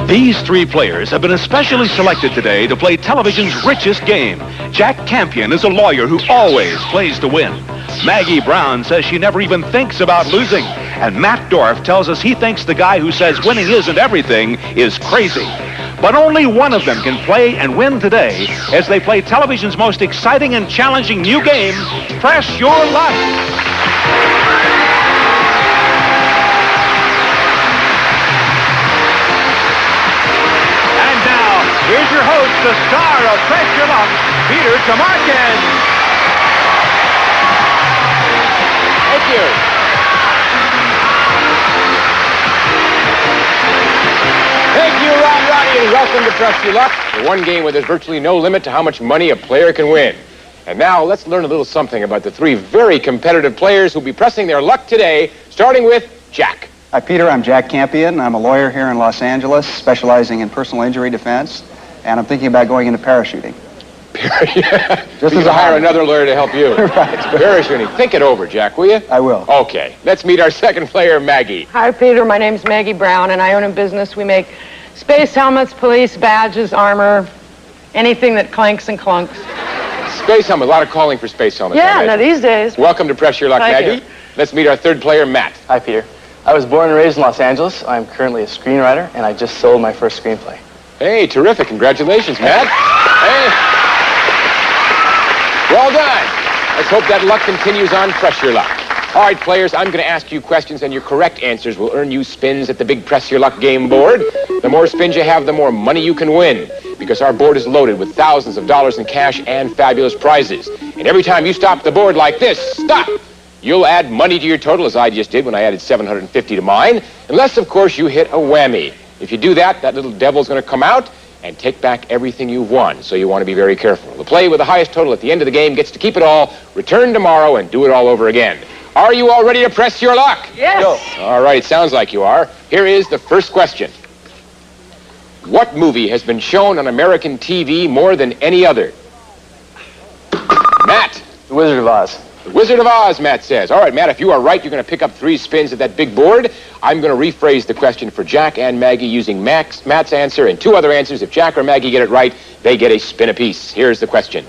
These three players have been especially selected today to play television's richest game. Jack Campion is a lawyer who always plays to win. Maggie Brown says she never even thinks about losing. And Matt Dorff tells us he thinks the guy who says winning isn't everything is crazy. But only one of them can play and win today as they play television's most exciting and challenging new game, Press Your Luck. And now, here's your host, the star of Press Your Luck, Peter Tamarkin. Thank you. Thank you, Ronnie, and welcome to Press Your Luck, the one game where there's virtually no limit to how much money a player can win. And now, let's learn a little something about the three very competitive players who'll be pressing their luck today, starting with Jack. Hi, Peter. I'm Jack Campion. I'm a lawyer here in Los Angeles, specializing in personal injury defense, and I'm thinking about going into parachuting. Just as hire another lawyer to help you. Right. Parachuting. Think it over, Jack, will you? I will. Okay. Let's meet our second player, Maggie. Hi, Peter. My name's Maggie Brown, and I own a business. We make space helmets, police badges, armor, anything that clanks and clunks. Space helmet. A lot of calling for space helmets. Yeah, no, these days. Welcome to Press Your Luck, Thank Maggie. you. Let's meet our third player, Matt. Hi, Peter. I was born and raised in Los Angeles. I'm currently a screenwriter, and I just sold my first screenplay. Hey, terrific. Congratulations, Matt. Hey. Well done. Let's hope that luck continues on Press Your Luck. All right, players, I'm going to ask you questions, and your correct answers will earn you spins at the big Press Your Luck game board. The more spins you have, the more money you can win, because our board is loaded with thousands of dollars in cash and fabulous prizes. And every time you stop the board like this, stop, you'll add money to your total, as I just did when I added $750 to mine, unless, of course, you hit a whammy. If you do that, that little devil's going to come out and take back everything you've won, so you want to be very careful. The player with the highest total at the end of the game gets to keep it all, return tomorrow, and do it all over again. Are you all ready to press your luck? Yes. Go. All right, it sounds like you are. Here is the first question. What movie has been shown on American TV more than any other? Matt. The Wizard of Oz. The Wizard of Oz, Matt says. All right, Matt, if you are right, you're going to pick up 3 spins at that big board. I'm going to rephrase the question for Jack and Maggie using Matt's answer and 2 other answers. If Jack or Maggie get it right, they get a spin apiece. Here's the question.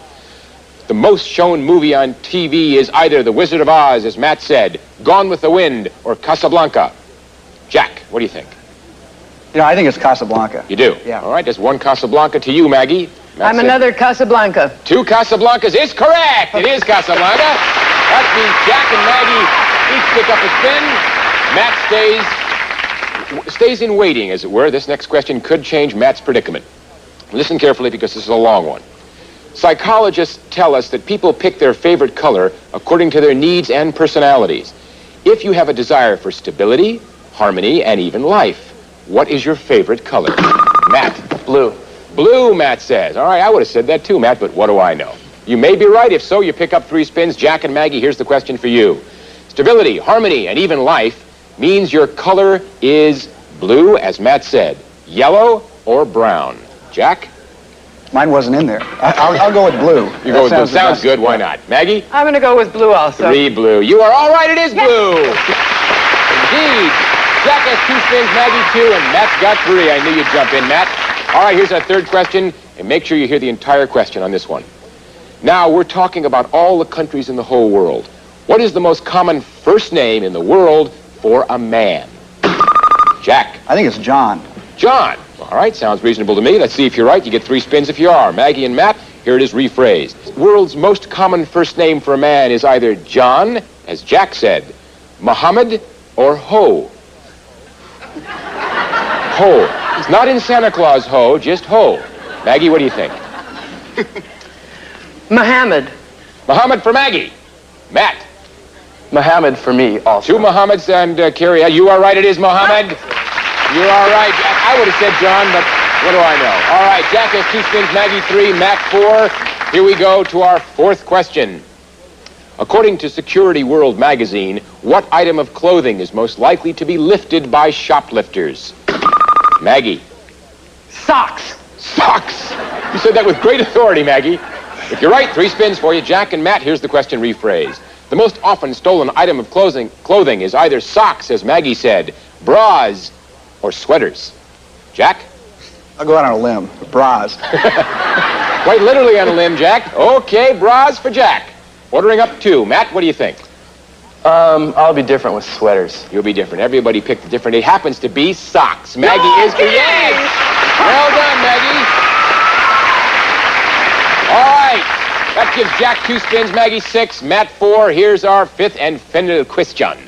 The most shown movie on TV is either The Wizard of Oz, as Matt said, Gone with the Wind, or Casablanca. Jack, what do you think? You know, I think it's Casablanca. You do? Yeah. All right, that's 1 Casablanca to you, Maggie. Matt I'm said another Casablanca. 2 Casablancas is correct. It is Casablanca. That means Jack and Maggie each pick up a spin. Matt stays in waiting, as it were. This next question could change Matt's predicament. Listen carefully, because this is a long one. Psychologists tell us that people pick their favorite color according to their needs and personalities. If you have a desire for stability, harmony, and even life, what is your favorite color? Matt. Blue. Blue, Matt says. All right, I would have said that too, Matt, but what do I know? You may be right. If so, you pick up 3 spins. Jack and Maggie, here's the question for you. Stability, harmony, and even life means your color is blue, as Matt said. Yellow or brown? Jack? Mine wasn't in there. I'll go with blue. You go with blue. Sounds good. Why not? Maggie? I'm going to go with blue also. 3 blue. You are all right. It is blue. Indeed. Jack has 2 spins, Maggie 2, and Matt's got 3. I knew you'd jump in, Matt. All right, here's our third question, and make sure you hear the entire question on this one. Now, we're talking about all the countries in the whole world. What is the most common first name in the world for a man? Jack. I think it's John. John. All right, sounds reasonable to me. Let's see if you're right. You get 3 spins if you are. Maggie and Matt, here it is rephrased. World's most common first name for a man is either John, as Jack said, Muhammad, or Ho. Ho. It's not in Santa Claus Ho, just Ho. Maggie, what do you think? Muhammad. Muhammad for Maggie. Matt. Muhammad for me, also. 2 Muhammads and Carrie. You are right, it is Muhammad. You are right. I would have said John, but what do I know? All right, Jack has 2 spins, Maggie 3, Matt 4. Here we go to our 4th question. According to Security World magazine, what item of clothing is most likely to be lifted by shoplifters? Maggie. Socks. Socks. You said that with great authority, Maggie. If you're right, 3 spins for you. Jack and Matt, here's the question rephrased. The most often stolen item of clothing is either socks, as Maggie said, bras, or sweaters. Jack? I'll go out on a limb. Bras. Quite literally on a limb, Jack. Okay, bras for Jack. Ordering up 2. Matt, what do you think? I'll be different with sweaters. You'll be different. Everybody picked different. It happens to be socks. Maggie is correct. Yes! Well done, Maggie. All right. That gives Jack 2 spins, Maggie 6, Matt 4. Here's our 5th and final question.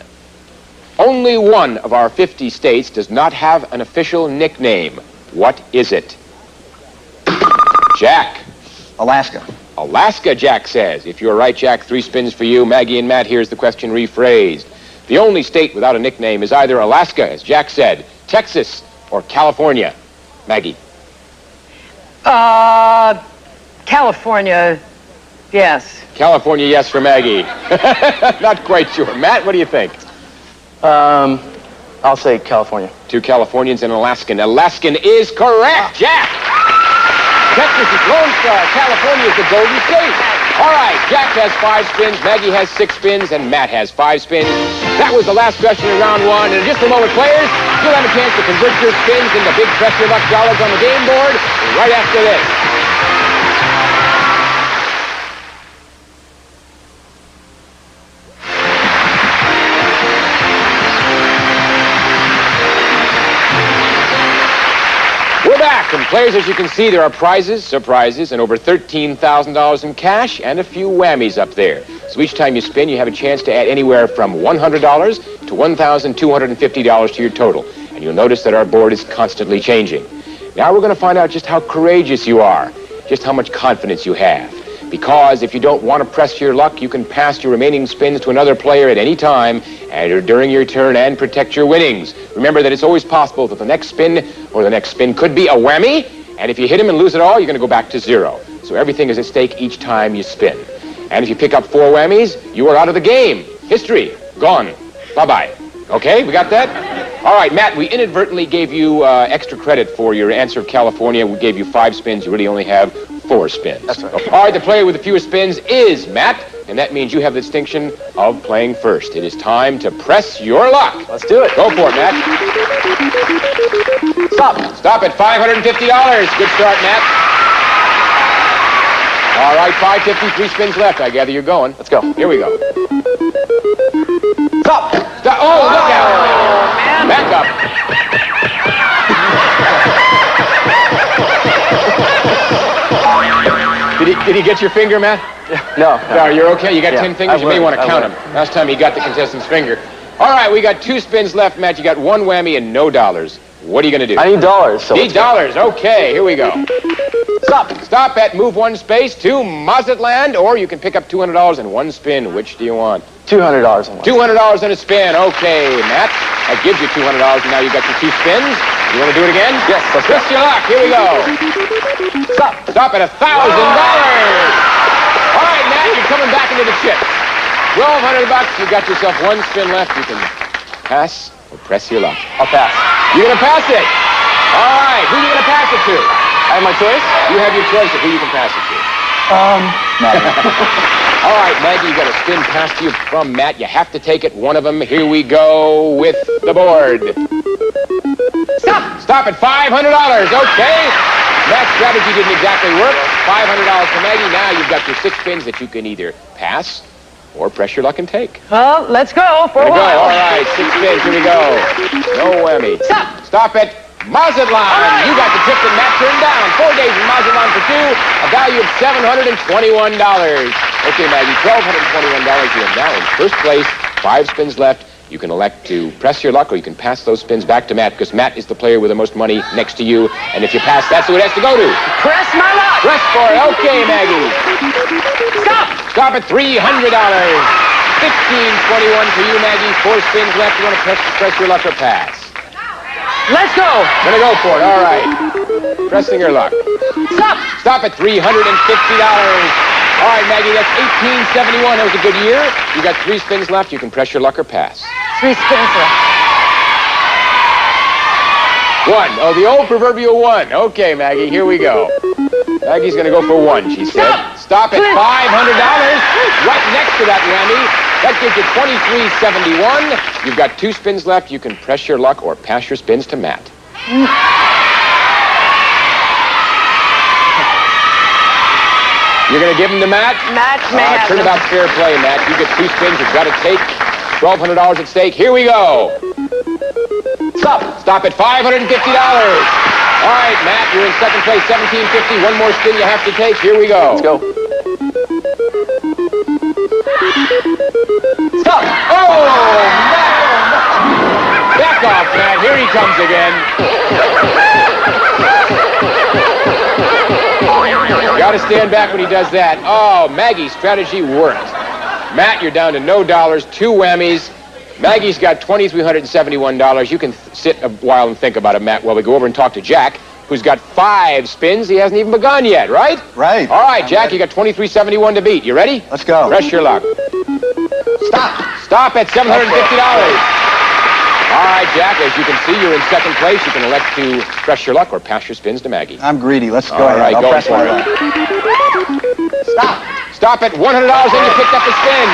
Only one of our 50 states does not have an official nickname. What is it? Jack. Alaska. Alaska, Jack says. If you're right, Jack, 3 spins for you. Maggie and Matt, here's the question rephrased. The only state without a nickname is either Alaska, as Jack said, Texas, or California. Maggie. California, yes. California, yes for Maggie. Not quite sure. Matt, what do you think? I'll say California. 2 Californians and Alaskan. Alaskan is correct, Jack! Texas is Lone Star. California is the Golden State. All right, Jack has 5 spins, Maggie has 6 spins, and Matt has 5 spins. That was the last question in round 1. And in just a moment, players, you'll have a chance to convert your spins into big Press Your Luck dollars on the game board right after this. We're back, and players, as you can see, there are prizes, surprises, and over $13,000 in cash, and a few whammies up there. So each time you spin, you have a chance to add anywhere from $100 to $1,250 to your total. And you'll notice that our board is constantly changing. Now we're going to find out just how courageous you are, just how much confidence you have. Because if you don't want to press your luck, you can pass your remaining spins to another player at any time and during your turn and protect your winnings. Remember that it's always possible that the next spin could be a whammy, and if you hit him and lose it all, you're going to go back to 0. So everything is at stake each time you spin. And if you pick up 4 whammies, you are out of the game. History, gone. Bye-bye. Okay, we got that? All right, Matt, we inadvertently gave you extra credit for your answer of California. We gave you 5 spins. You really only have 4 spins. That's right. All right, the player with the fewest spins is Matt, and that means you have the distinction of playing first. It is time to press your luck. Let's do it. Go for it, Matt. Stop. Stop at $550. Good start, Matt. All right, 553 spins left. I gather you're going. Let's go. Here we go. Stop. Stop. Oh, look out. Back up. Did he get your finger, Matt? No. No, you're okay. You got 10 fingers. You may want to count them. them. Last time he got the contestant's finger. All right, we got 2 spins left, Matt. You got 1 whammy and no dollars. What are you going to do? I need dollars. So Need dollars. Okay, here we go. Stop. Stop at move 1 space to Mazatlan, or you can pick up $200 in 1 spin. Which do you want? $200 in one. $200 in a spin. Okay, Matt. That gives you $200, and now you've got your 2 spins. You want to do it again? Yes, let's go. Press your luck. Here we go. Stop. Stop at $1,000. All right, Matt, you're coming back into the chip. $1,200. You got yourself 1 spin left. You can pass or press your luck. I'll pass. You're going to pass it. All right, who are you going to pass it to? I have my choice? You have your choice of who you can pass it to. Maggie. All right, Maggie, you got a spin pass to you from Matt. You have to take it, one of them. Here we go with the board. Stop! Stop at $500. Okay. Matt's strategy didn't exactly work. $500 for Maggie. Now you've got your 6 spins that you can either pass or press your luck and take. Well, let's go for a Here we go. while. All right, 6 spins. Here we go. No whammy. Stop! Stop at Mazatlan. Right. You got the tip that Matt turned down. 4 days in Mazatlan for 2. A value of $721. Okay, Maggie, $1,221. You are now in first place. 5 spins left. You can elect to press your luck, or you can pass those spins back to Matt, because Matt is the player with the most money next to you. And if you pass, that's who it has to go to. Press my luck! Press for it. Okay, Maggie. Stop! Stop at $300. $1,521 for you, Maggie. 4 spins left. You want to press your luck or pass? Let's go! Gonna go for it. All right. Pressing your luck. Stop! Stop at $350. All right, Maggie, that's $1,871. That was a good year. You got 3 spins left. You can press your luck or pass. 3 spins left. 1. Oh, the old proverbial 1. Okay, Maggie, here we go. Maggie's going to go for 1, she said. Stop at $500. Right next to that whammy. That gives you $2,371. You've got 2 spins left. You can press your luck or pass your spins to Matt. You're going to give them to Matt? Matt may have them. Turnabout fair play, Matt. You get 2 spins. You've got to take $1,200 at stake. Here we go. Stop. Stop at $550. All right, Matt, you're in second place, $1,750. One more spin you have to take. Here we go. Let's go. Stop. Oh, Matt. Back off, Matt. Here he comes again. Got to stand back when he does that. Oh, Maggie's strategy worked. Matt, you're down to no dollars, 2 whammies. Maggie's got $2,371. You can sit a while and think about it, Matt, while we go over and talk to Jack, who's got 5 spins. He hasn't even begun yet, right? Right. All right, Jack, you got $2,371 to beat. You ready? Let's go. Press your luck. Stop. Stop at $750. All right, Jack, as you can see, you're in second place. You can elect to press your luck or pass your spins to Maggie. I'm greedy. Let's go All ahead. right, I'll go press for my it. luck. Stop. Stop at $100 and you picked up the spin.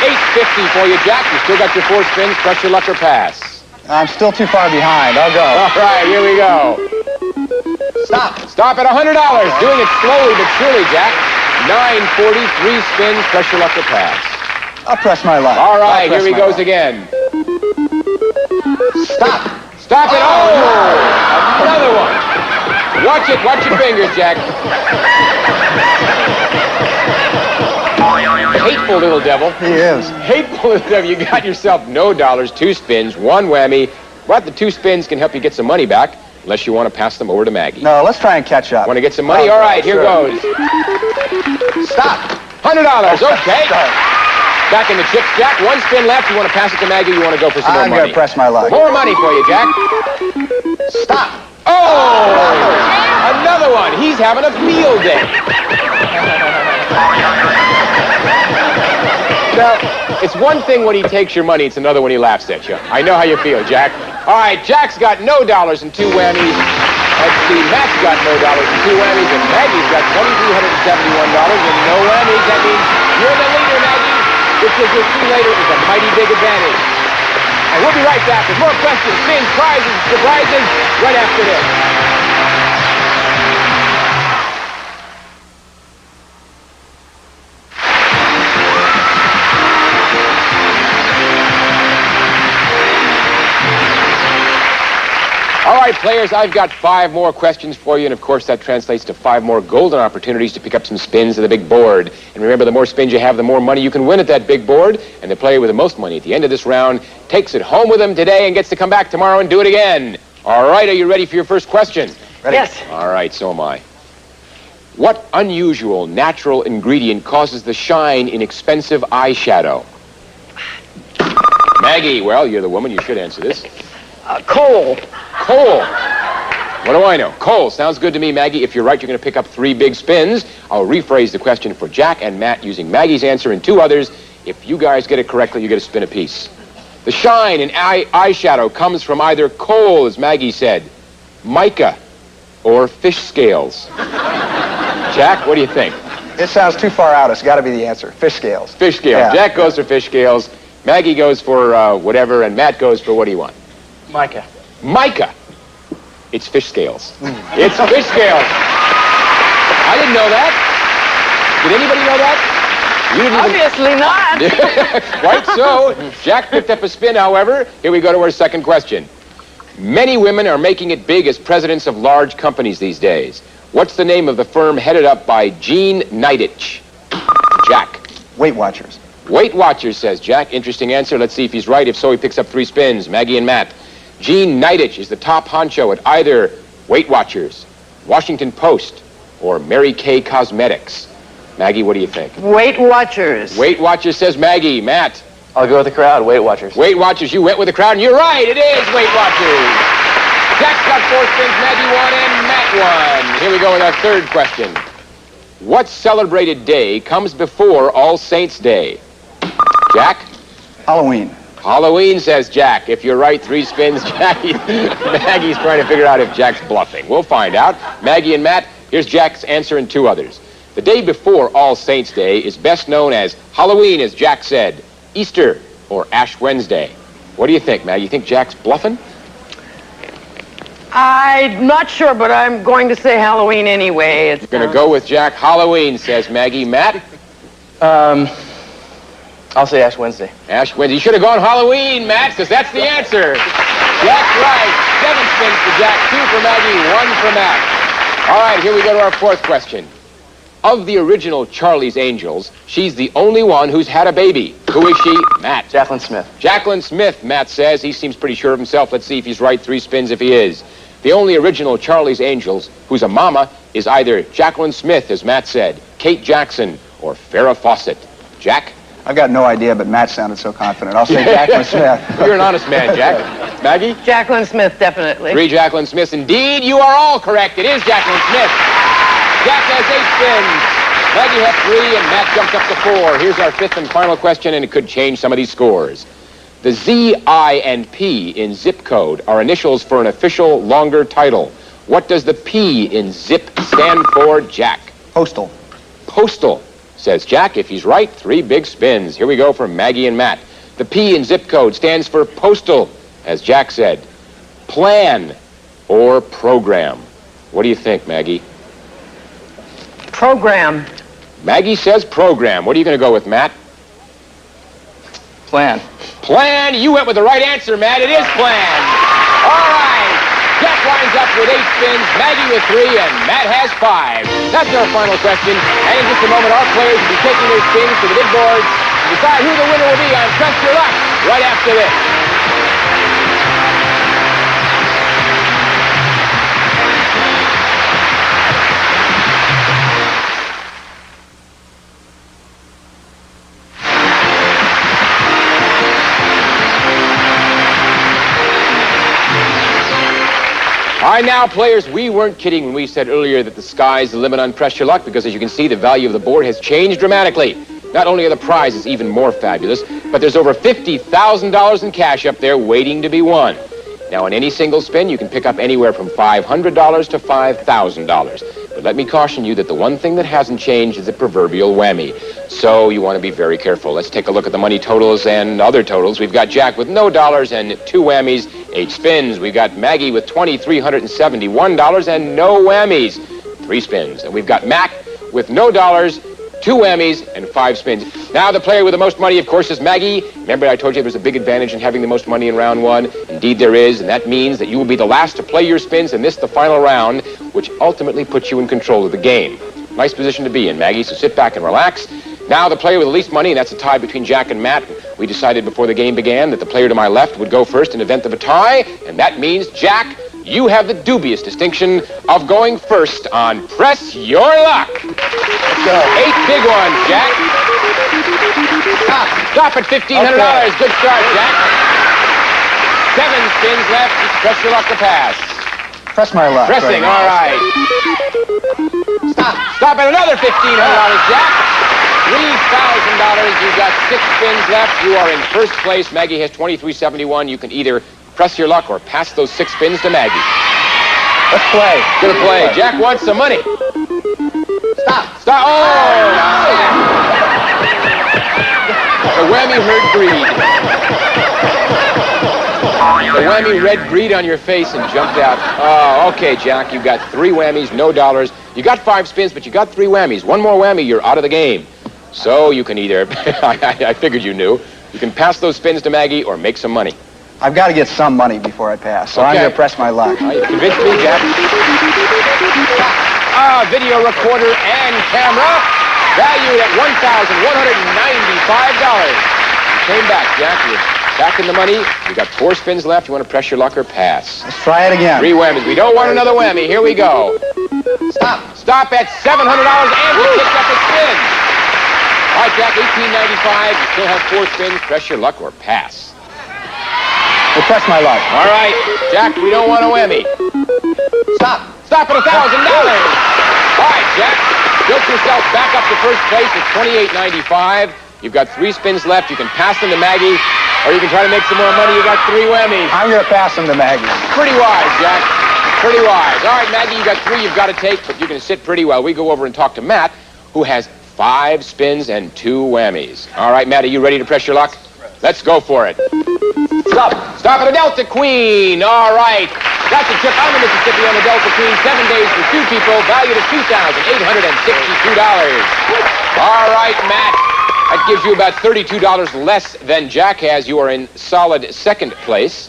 $850 for you, Jack. You still got your 4 spins. Press your luck or pass. I'm still too far behind. I'll go. All right, here we go. Stop. Stop at $100. Doing it slowly but surely, Jack. $940, 3 spins. Press your luck or pass. I'll press my luck. All right, I'll press here he my goes luck. again. Stop. Stop it. Oh, another one. Watch it. Watch your fingers, Jack. Hateful little devil. He is. Hateful little devil. You got yourself no dollars, 2 spins, 1 whammy. But the 2 spins can help you get some money back, unless you want to pass them over to Maggie. No, let's try and catch up. Want to get some money? All right, here sure. goes. Stop. $100. Okay. Back in the chips, Jack. 1 spin left. You want to pass it to Maggie? You want to go for some more I'm money? going to press my luck. More money for you, Jack. Stop. Oh! Another one. He's having a field day. Now, it's one thing when he takes your money. It's another when he laughs at you. I know how you feel, Jack. All right, Jack's got no dollars and 2 whammies. Let's see, Matt's got no dollars and 2 whammies, and Maggie's got $2,371 and no whammies. That means you're the leader, Maggie, which, as you'll see later, is a mighty big advantage. And we'll be right back with more questions, spins, prizes, surprises, right after this. All right, players, I've got 5 more questions for you, and of course that translates to 5 more golden opportunities to pick up some spins at the big board. And remember, the more spins you have, the more money you can win at that big board, and the player with the most money at the end of this round takes it home with him today and gets to come back tomorrow and do it again. All right, are you ready for your first question? Ready? Yes. All right, so am I. What unusual natural ingredient causes the shine in expensive eyeshadow? Maggie, well, you're the woman, you should answer this. Coal. Coal. What do I know? Coal. Sounds good to me, Maggie. If you're right, you're going to pick up 3 big spins. I'll rephrase the question for Jack and Matt using Maggie's answer and 2 others. If you guys get it correctly, you get a spin apiece. The shine in eyeshadow comes from either coal, as Maggie said, mica, or fish scales. Jack, what do you think? It sounds too far out. It's got to be the answer. Fish scales. Fish scales. Yeah. Jack goes for fish scales. Maggie goes for whatever, and Matt goes for what do you want? Micah. Mica. It's fish scales. It's fish scales. I didn't know that. Did anybody know that? You didn't even... Obviously not. Quite so. Jack picked up a spin, however. Here we go to our second question. Many women are making it big as presidents of large companies these days. What's the name of the firm headed up by Jean Nidetch? Jack. Weight Watchers. Weight Watchers, says Jack. Interesting answer. Let's see if he's right. If so, he picks up 3 spins. Maggie and Matt. Jean Nidetch is the top honcho at either Weight Watchers, Washington Post, or Mary Kay Cosmetics. Maggie, what do you think? Weight Watchers. Weight Watchers, says Maggie. Matt. I'll go with the crowd. Weight Watchers. Weight Watchers, you went with the crowd, and you're right. It is Weight Watchers. Jack's got 4 spins, Maggie 1, and Matt 1. Here we go with our third question. What celebrated day comes before All Saints' Day? Jack? Halloween. Halloween, says Jack. If you're right, 3 spins, Jackie. Maggie's trying to figure out if Jack's bluffing. We'll find out. Maggie and Matt, here's Jack's answer and 2 others. The day before All Saints' Day is best known as Halloween, as Jack said, Easter, or Ash Wednesday. What do you think, Maggie? You think Jack's bluffing? I'm not sure, but I'm going to say Halloween anyway. It's Going to go with Jack. Halloween, says Maggie. Matt? I'll say Ash Wednesday. Ash Wednesday. You should have gone Halloween, Matt, because that's the answer. Jack's right. 7 spins for Jack, 2 for Maggie, 1 for Matt. All right, here we go to our 4th question. Of the original Charlie's Angels, she's the only one who's had a baby. Who is she? Matt. Jacqueline Smith. Jacqueline Smith, Matt says. He seems pretty sure of himself. Let's see if he's right. 3 spins if he is. The only original Charlie's Angels who's a mama is either Jacqueline Smith, as Matt said, Kate Jackson, or Farrah Fawcett. Jack? I've got no idea, but Matt sounded so confident. I'll say Jacqueline Smith. You're an honest man, Jack. Maggie? Jacqueline Smith, definitely. 3 Jacqueline Smiths. Indeed, you are all correct. It is Jacqueline Smith. Jack has 8 spins. Maggie has 3, and Matt jumped up to 4. Here's our 5th and final question, and it could change some of these scores. The Z, I, and P in zip code are initials for an official longer title. What does the P in zip stand for, Jack? Postal. Postal, says Jack. If he's right, 3 big spins. Here we go for Maggie and Matt. The P in zip code stands for postal, as Jack said. Plan or program. What do you think, Maggie? Program. Maggie says program. What are you going to go with, Matt? Plan. Plan. You went with the right answer, Matt. It is plan. All right. Jack winds up with 8 spins, Maggie with 3, and Matt has 5. That's our final question. And in just a moment, our players will be taking their spins to the big board to decide who the winner will be on Press Your Luck right after this. All right, now, players, we weren't kidding when we said earlier that the sky's the limit on Press Your Luck, because as you can see, the value of the board has changed dramatically. Not only are the prizes even more fabulous, but there's over $50,000 in cash up there waiting to be won. Now, in any single spin, you can pick up anywhere from $500 to $5,000. But let me caution you that the one thing that hasn't changed is the proverbial whammy. So you want to be very careful. Let's take a look at the money totals and other totals. We've got Jack with no dollars and 2 whammies, 8 spins. We've got Maggie with $2,371 and no whammies, 3 spins. And we've got Mac with no dollars, 2 whammies, and 5 spins. Now, the player with the most money, of course, is Maggie. Remember, I told you there's a big advantage in having the most money in round 1. Indeed, there is, and that means that you will be the last to play your spins and miss the final round, which ultimately puts you in control of the game. Nice position to be in, Maggie, so sit back and relax. Now, the player with the least money, and that's a tie between Jack and Matt. We decided before the game began that the player to my left would go first in event of a tie, and that means, Jack, you have the dubious distinction of going first on Press Your Luck. Let's go. 8 big ones, Jack. Stop at $1,500. Okay. Good start, Jack. 7 spins left. Press Your Luck to pass. Press my luck. Pressing, all right. Stop at another $1,500, Jack. $3,000. You've got 6 spins left. You are in first place. Maggie has $2,371. You can either press your luck or pass those 6 spins to Maggie. Let's play. Good play. Jack wants some money. Stop. Oh! Jack. The whammy herd greed. The whammy read greed on your face and jumped out. Oh, okay, Jack. You've got 3 whammies, no dollars. You got 5 spins, but you got 3 whammies. One more whammy, you're out of the game. So you can either, I figured you knew, you can pass those spins to Maggie or make some money. I've got to get some money before I pass, so I'm going to press my luck. You convinced me, Jack. Video recorder and camera, valued at $1,195. Came back, Jack. You're back in the money. You got 4 spins left. You want to press your luck or pass? Let's try it again. 3 whammies. We don't want another whammy. Here we go. Stop at $700 and you picked up a spin. All right, Jack, $1,895. You still have 4 spins. Press your luck or pass. We'll press my luck. All right, Jack, we don't want a whammy. Stop at $1,000. All right, Jack, built yourself back up to first place at $2,895. You've got 3 spins left. You can pass them to Maggie, or you can try to make some more money. You got 3 whammies. I'm going to pass them to Maggie. Pretty wise, Jack. Pretty wise. All right, Maggie, you got 3 you've got to take, but you can sit pretty while we go over and talk to Matt, who has 5 spins and 2 whammies. All right, Matt, are you ready to press your luck? Let's go for it. Stop. Stop at the Delta Queen. All right. Got the trip on the Mississippi on the Delta Queen. 7 days for 2 people, valued at $2,862. All right, Matt. That gives you about $32 less than Jack has. You are in solid second place.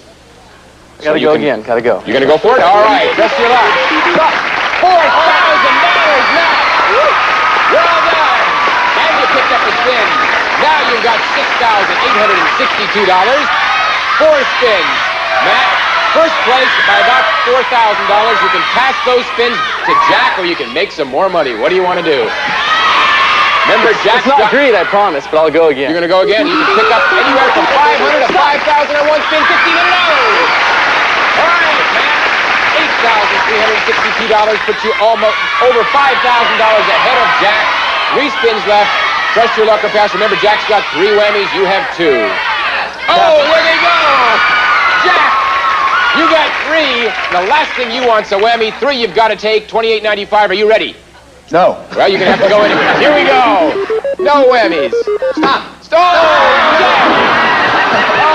Gotta go again. Gotta go. You're going to go for it? All right. Press your luck. Stop. $4,000, Matt. Well done. And you picked up a spin. Now you've got $6,862. 4 spins. Matt, first place by about $4,000. You can pass those spins to Jack, or you can make some more money. What do you want to do? Remember, Jack. It's not great, I promise, but I'll go again. You're going to go again. You can pick up anywhere from $500 to $5,000 on one spin, $1,500. All right, Matt. $8,362 puts you almost over $5,000 ahead of Jack. 3 spins left. Trust your luck or pass. Remember, Jack's got 3 whammies. You have 2. Oh, there they go. Jack, you got 3. The last thing you want's a whammy. 3 you've got to take. $28.95. Are you ready? No. Well, you're going to have to go anyway. Here we go. No whammies. Stop. Stop. Oh, Jack. Oh.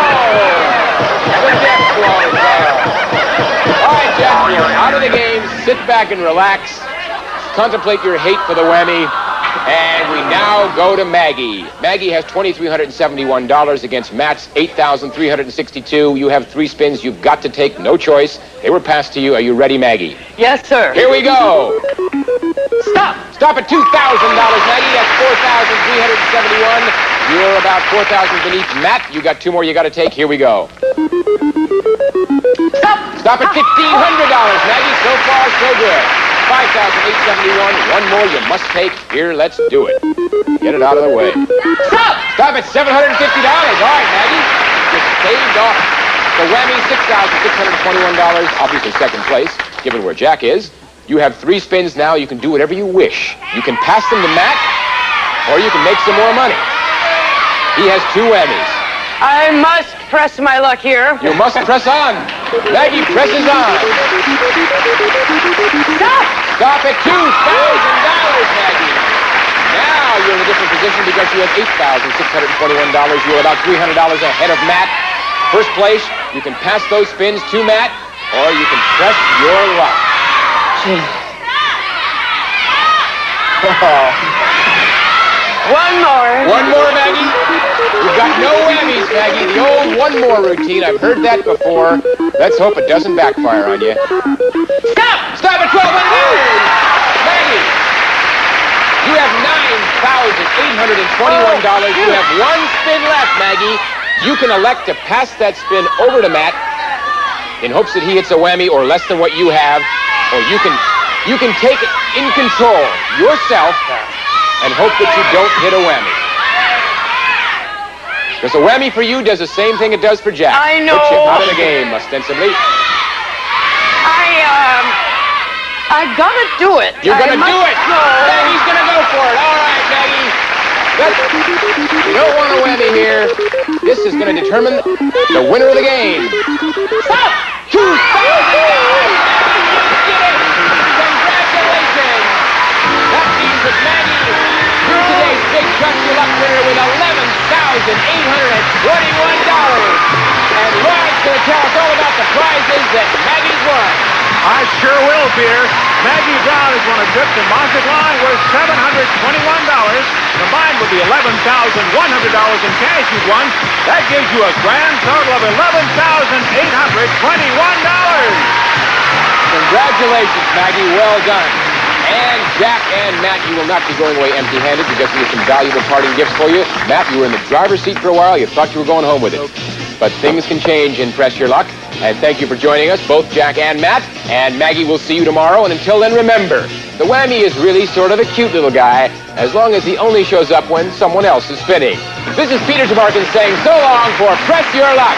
The death blow. All right, Jack, you're out of the game. Sit back and relax. Contemplate your hate for the whammy. And we now go to Maggie. Maggie has $2,371 against Matt's $8,362. You have 3 spins you've got to take. No choice. They were passed to you. Are you ready, Maggie? Yes, sir. Here we go. Stop. Stop at $2,000, Maggie. That's $4,371. You're about $4,000 beneath Matt. You got 2 more you got to take. Here we go. Stop. Stop at $1,500, Maggie. So far, so good. $5,871. 1 more you must take. Here, let's do it. Get it out of the way. Stop. Stop at $750. All right, Maggie. You saved off the whammy. $6,621. Obviously second place, given where Jack is. You have 3 spins now. You can do whatever you wish. You can pass them to Matt, or you can make some more money. He has 2 whammies. I must press my luck here. You must press on. Maggie presses on. Stop. Stop at $2,000, Maggie. Now you're in a different position because you have $8,621. You're about $300 ahead of Matt. First place, you can pass those spins to Matt, or you can press your luck. One more. 1 more, Maggie. You've got no whammies, Maggie. The old 1 more routine. I've heard that before. Let's hope it doesn't backfire on you. Stop. Stop at $1,200. Maggie, you have $9,821. You have 1 spin left, Maggie. You can elect to pass that spin over to Matt in hopes that he hits a whammy or less than what you have, or you can take it in control yourself and hope that you don't hit a whammy. Because a whammy for you does the same thing it does for Jack. I know. Puts you out of the game, ostensibly. I gotta do it. You're gonna do it. No. Maggie's gonna go for it. All right, Maggie. You don't want a whammy here. This is gonna determine the winner of the game. Stop. $2,000. Congratulations. That means that Maggie, you're today's big Trust Your Luck winner with $11,821. And Lloyd's going to tell us all about the prizes that Maggie's won. I sure will, Peter. Maggie Brown has won a trip to Mazatlan worth $721, combined with the $11,100 in cash you've won. That gives you a grand total of $11,821. Congratulations, Maggie. Well done. And Jack and Matt, you will not be going away empty-handed because we have some valuable parting gifts for you. Matt, you were in the driver's seat for a while. You thought you were going home with it. But things can change in Press Your Luck. And thank you for joining us, both Jack and Matt. And Maggie, will see you tomorrow. And until then, remember, the whammy is really sort of a cute little guy, as long as he only shows up when someone else is spinning. This is Peter Tabarkin saying so long for Press Your Luck.